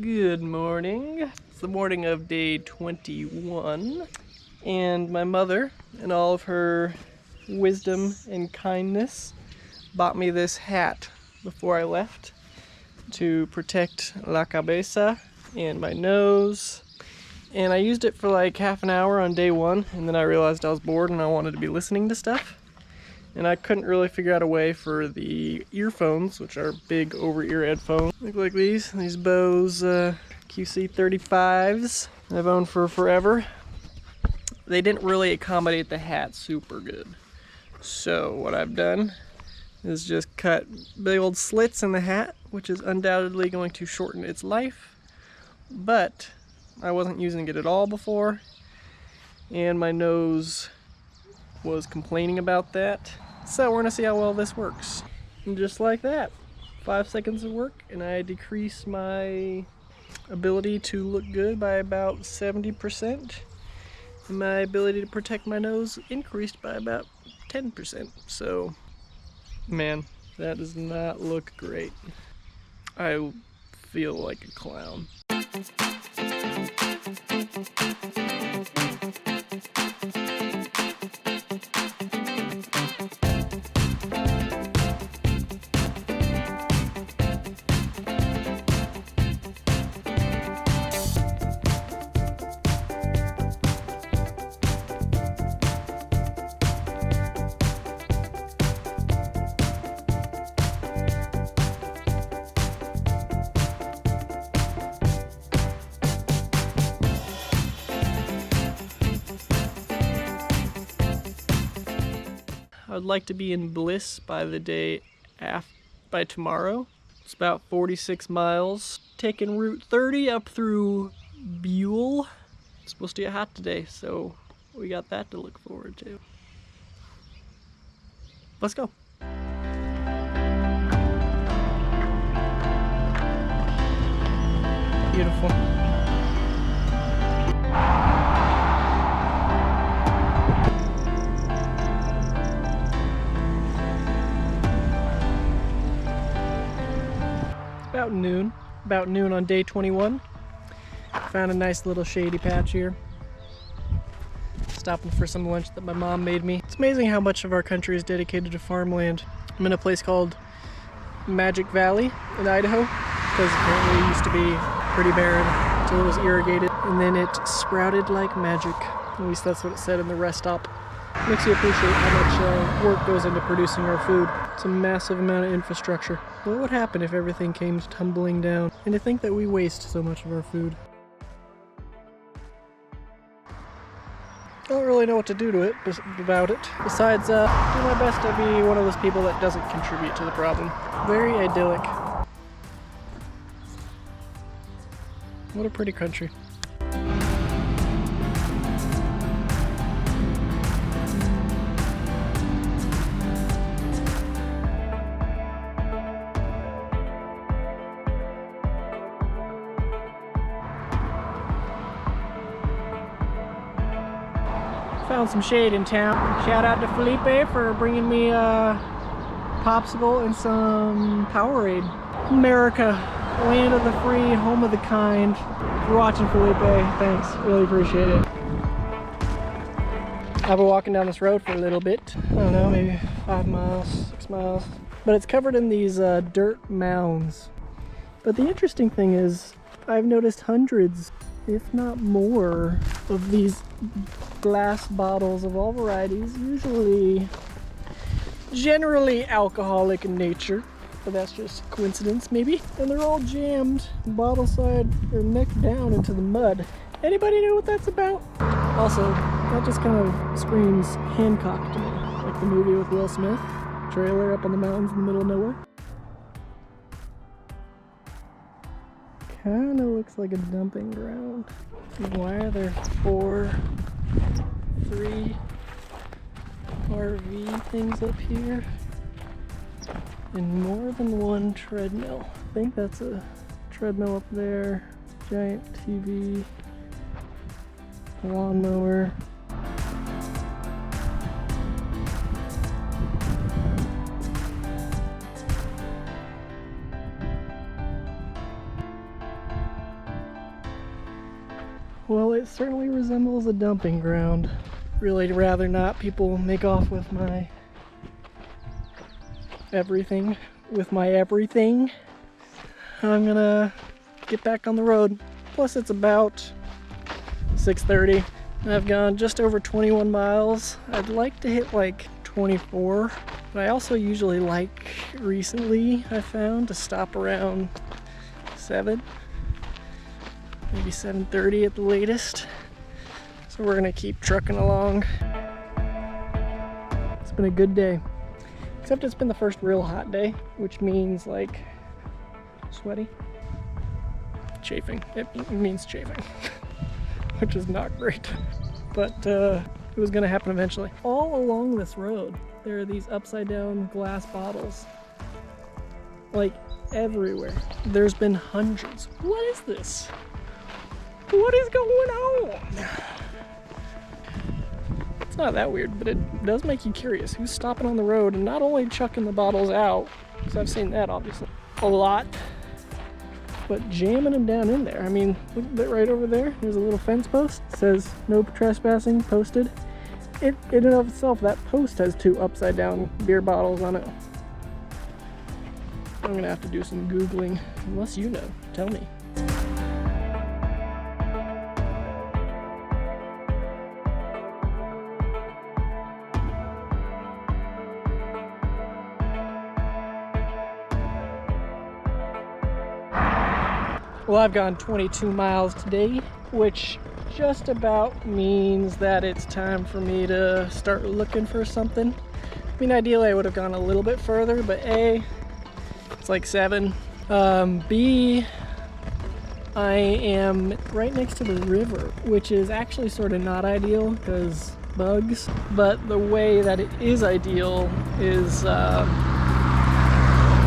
Good morning. It's the morning of day 21, and my mother, in all of her wisdom and kindness, bought me this hat before I left to protect la cabeza and my nose. And I used it for like half an hour on day one, and then I realized I was bored and I wanted to be listening to stuff. And I couldn't really figure out a way for the earphones, which are big over-ear headphones. Look like these Bose QC35s I've owned for forever. They didn't really accommodate the hat super good. So what I've done is just cut big old slits in the hat, which is undoubtedly going to shorten its life. But I wasn't using it at all before, and my nose was complaining about that. So we're gonna see how well this works. And just like that, 5 seconds of work, and I decrease my ability to look good by about 70%. And my ability to protect my nose increased by about 10%. So, man, that does not look great. I feel like a clown. I would like to be in Bliss by the day by tomorrow. It's about 46 miles. Taking Route 30 up through Buell. It's supposed to get hot today, so we got that to look forward to. Let's go. Beautiful. About noon on day 21. Found a nice little shady patch here. Stopping for some lunch that my mom made me. It's amazing how much of our country is dedicated to farmland. I'm in a place called Magic Valley in Idaho, because apparently it used to be pretty barren until it was irrigated, and then it sprouted like magic. At least that's what it said in the rest stop. Makes you appreciate how much work goes into producing our food. It's a massive amount of infrastructure. What would happen if everything came tumbling down? And to think that we waste so much of our food. I don't really know what to do to it about it. Besides, do my best to be one of those people that doesn't contribute to the problem. Very idyllic. What a pretty country. Found some shade in town. Shout out to Felipe for bringing me a popsicle and some Powerade. America, land of the free, home of the kind. If you're watching, Felipe, thanks. Really appreciate it. I've been walking down this road for a little bit. I don't know, maybe 5 miles, 6 miles. But it's covered in these dirt mounds. But the interesting thing is, I've noticed hundreds, if not more, of these glass bottles of all varieties, generally alcoholic in nature, but that's just coincidence maybe. And they're all jammed bottle side or neck down into the mud. Anybody know what that's about? Also, that just kind of screams Hancock to me, like the movie with Will Smith, trailer up on the mountains in the middle of nowhere. Kinda looks like a dumping ground. Why are there 3 RV things up here? And more than one treadmill. I think that's a treadmill up there. Giant TV. Lawnmower. Well, it certainly resembles a dumping ground. Really rather not people make off with my everything. I'm gonna get back on the road. Plus it's about 6:30. I've gone just over 21 miles. I'd like to hit like 24, but I also usually like, recently I found, to stop around 7, maybe 7:30 at the latest. So we're gonna keep trucking along. It's been a good day, except it's been the first real hot day, which means like sweaty, chafing. It means chafing, which is not great, but it was gonna happen eventually. All along this road, there are these upside down glass bottles, like everywhere. There's been hundreds. What is this? What is going on? It's not that weird, but it does make you curious. Who's stopping on the road and not only chucking the bottles out, because I've seen that obviously a lot, but jamming them down in there. I mean, look at that right over there. There's a little fence post. It says no trespassing posted. In and of itself, that post has 2 upside down beer bottles on it. I'm gonna have to do some Googling, unless you know, tell me. Well, I've gone 22 miles today, which just about means that it's time for me to start looking for something. I mean, ideally I would have gone a little bit further, but A, it's like 7. B, I am right next to the river, which is actually sort of not ideal because bugs, but the way that it is ideal is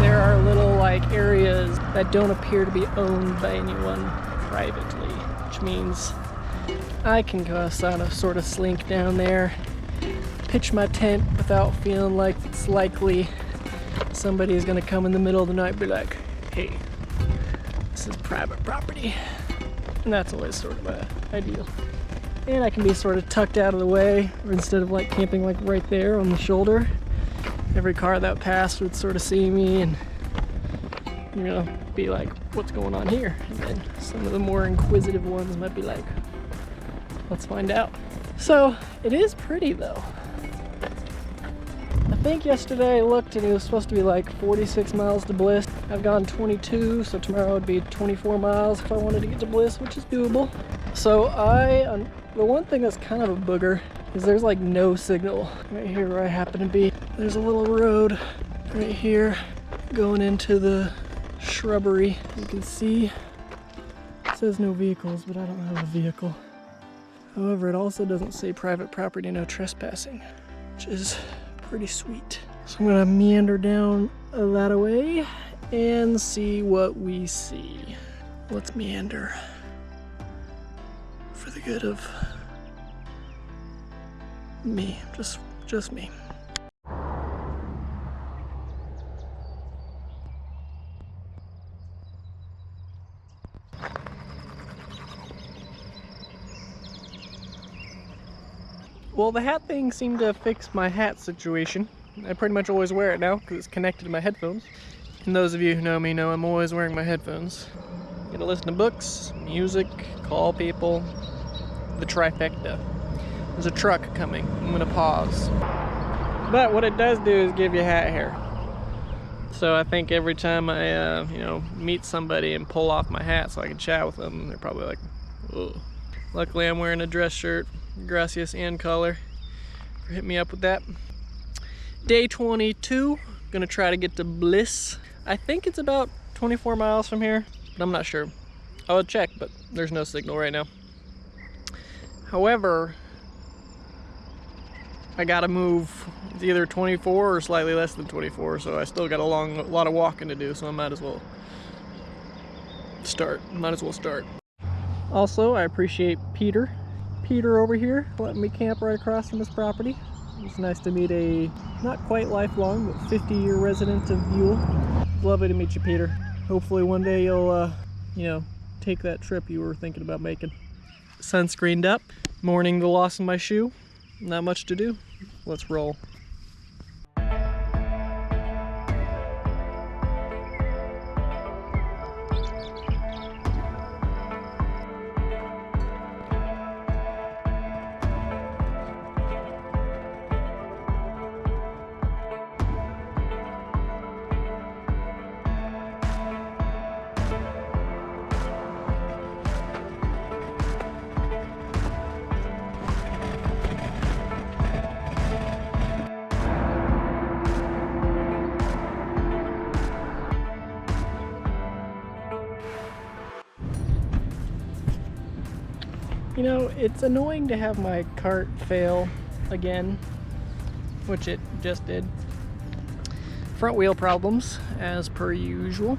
there are little like areas that don't appear to be owned by anyone privately, which means I can go sort of slink down there, pitch my tent without feeling like it's likely somebody is going to come in the middle of the night and be like, hey, this is private property. And that's always sort of ideal. And I can be sort of tucked out of the way, or instead of like camping like right there on the shoulder, every car that passed would sort of see me and, you know, be like, what's going on here? And then some of the more inquisitive ones might be like, let's find out. So it is pretty though. I think yesterday I looked and it was supposed to be like 46 miles to Bliss. I've gone 22, so tomorrow would be 24 miles if I wanted to get to Bliss, which is doable. So the one thing that's kind of a booger is there's like no signal right here where I happen to be. There's a little road right here going into the shrubbery. You can see it says no vehicles, but I don't have a vehicle. However, it also doesn't say private property, no trespassing, which is pretty sweet. So I'm gonna meander down that way and see what we see. Let's meander for the good of me, just me. Well, the hat thing seemed to fix my hat situation. I pretty much always wear it now because it's connected to my headphones. And those of you who know me know I'm always wearing my headphones. I'm gonna listen to books, music, call people, the trifecta. There's a truck coming. I'm gonna pause. But what it does do is give you hat hair. So I think every time I, meet somebody and pull off my hat so I can chat with them, they're probably like, "Whoa." Luckily, I'm wearing a dress shirt. Gracias and color. Hit me up with that. Day 22. Gonna try to get to Bliss. I think it's about 24 miles from here, but I'm not sure. I'll check, but there's no signal right now. However, I gotta move. It's either 24 or slightly less than 24, so I still got a lot of walking to do, so I might as well start. Also, I appreciate Peter over here letting me camp right across from his property. It's nice to meet a not quite lifelong but 50-year resident of Buell. It's lovely to meet you, Peter. Hopefully one day you'll take that trip you were thinking about making. sunscreened up, mourning the loss of my shoe. Not much to do. Let's roll. You know, it's annoying to have my cart fail again, which it just did. Front wheel problems, as per usual.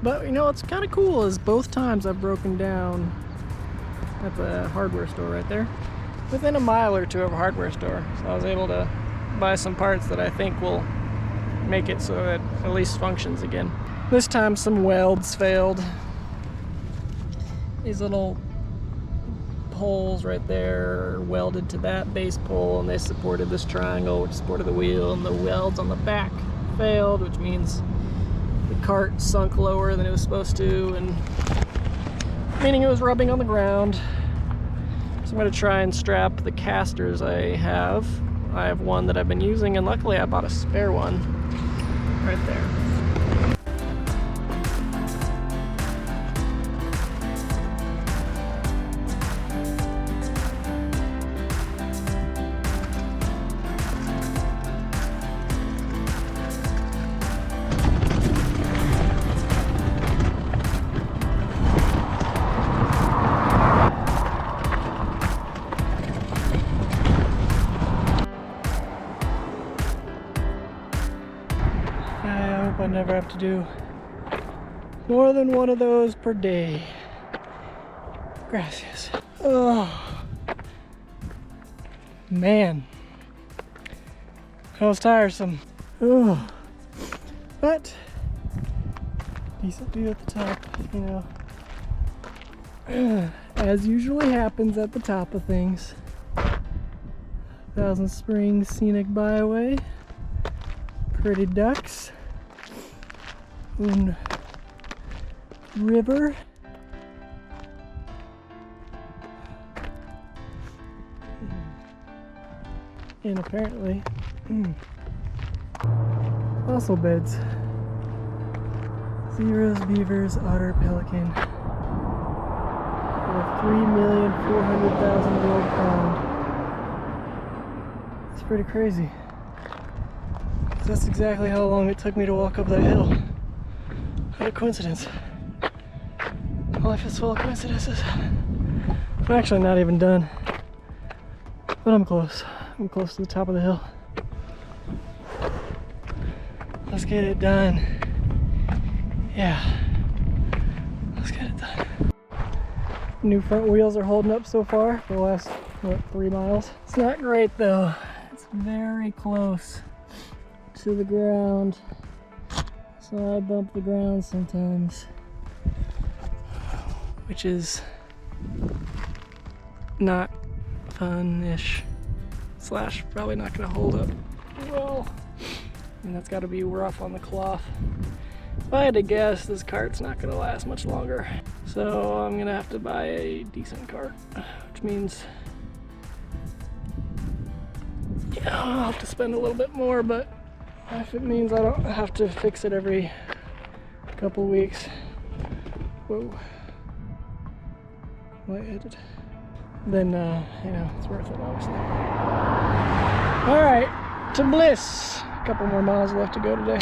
But you know, what's kind of cool is both times I've broken down at the hardware store right there, within a mile or two of a hardware store. So I was able to buy some parts that I think will make it so it at least functions again. This time some welds failed. These little poles right there are welded to that base pole, and they supported this triangle which supported the wheel, and the welds on the back failed, which means the cart sunk lower than it was supposed to, and meaning it was rubbing on the ground. So I'm going to try and strap the casters I have. I have one that I've been using, and luckily I bought a spare one right there. I never have to do more than one of those per day. Gracias. Oh, man. That was tiresome. Oh, but decent view at the top, you know. As usually happens at the top of things. Thousand Springs Scenic Byway. Pretty ducks. River. And apparently fossil beds. Zeros, beavers, otter, pelican. And a 3,400,000 year old pond. It's pretty crazy. That's exactly how long it took me to walk up that hill. What a coincidence. Life is full of coincidences. I'm actually not even done, but I'm close. I'm close to the top of the hill. Let's get it done. Yeah, let's get it done. New front wheels are holding up so far for the last, what, 3 miles. It's not great though. It's very close to the ground. So I bump the ground sometimes, which is not fun-ish, slash probably not gonna hold up well. And that's gotta be rough on the cloth. If I had to guess, this cart's not gonna last much longer. So I'm gonna have to buy a decent cart, which means, yeah, I'll have to spend a little bit more, but if it means I don't have to fix it every couple weeks. Whoa. Lightheaded. Then, you know, it's worth it, obviously. Alright, to Bliss. A couple more miles left to go today.